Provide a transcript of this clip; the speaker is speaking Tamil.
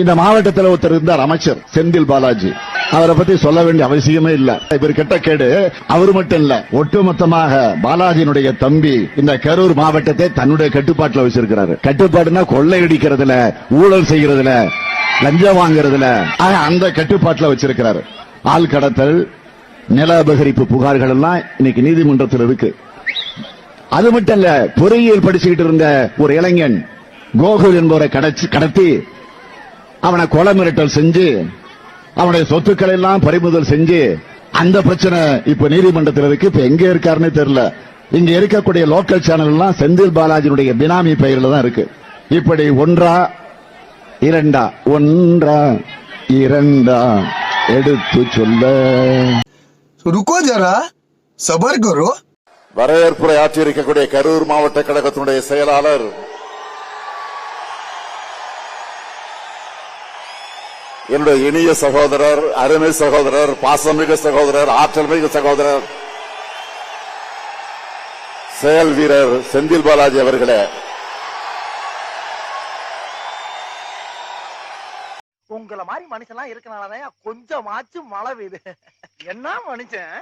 இந்த மாவட்டத்தில் ஒருத்தர் இருந்தார், அமைச்சர் செந்தில் பாலாஜி. அவரை பத்தி சொல்ல வேண்டிய அவசியமே இல்ல. இவர் கெட்ட கேடு அவர் மட்டும் இல்ல, ஒட்டுமொத்தமாக பாலாஜியினுடைய தம்பி இந்த கரூர் மாவட்டத்தை தன்னுடைய கட்டுப்பாட்டில் வச்சிருக்கிறாரு. கட்டுப்பாடுனா கொள்ளையடிக்கிறதுல, ஊழல் செய்யறதுல, லஞ்சம் வாங்குறதுல அந்த கட்டுப்பாட்டில் வச்சிருக்கிறாரு. ஆள் கடத்தல், நில அபகரிப்பு புகார்கள் எல்லாம் இன்னைக்கு நீதிமன்றத்தில் இருக்கு. அது மட்டும் இல்ல, பொறியியல் படிச்சுக்கிட்டு இருந்த ஒரு இளைஞன் கோகுல் என்பவரை கடத்தி அவனை கொலை மிரட்டல் செஞ்சு அவனுடைய சொத்துக்களை எல்லாம் பறிமுதல் செஞ்சு அந்த பிரச்சனை இப்ப நீதிமன்றத்தில் இருக்கு. இப்ப எங்க இருக்காருன்னு தெரியல. இங்க இருக்கக்கூடிய லோக்கல் சேனல் எல்லாம் செந்தில் பாலாஜியுடைய பினாமி பெயர்ல தான் இருக்கு. இப்படி ஒன்றா இரண்டா எடுத்து சொல்ல ருக்கோ ஜரா சபர் கரோ. வரவேற்புரை ஆற்றியிருக்கக்கூடிய கரூர் மாவட்ட கழகத்தினுடைய செயலாளர் என்னுடைய இனிய சகோதரர், அருமை சகோதரர், பாசமிகு சகோதரர், ஆற்றல் மிகு சகோதரர், செயல் வீரர் செந்தில் பாலாஜி அவர்களே, உங்களை மாதிரி மனுஷன்லாம் இருக்கனாலதான் கொஞ்சமாச்சும் மழை பெய்யுது. என்ன மனுஷன்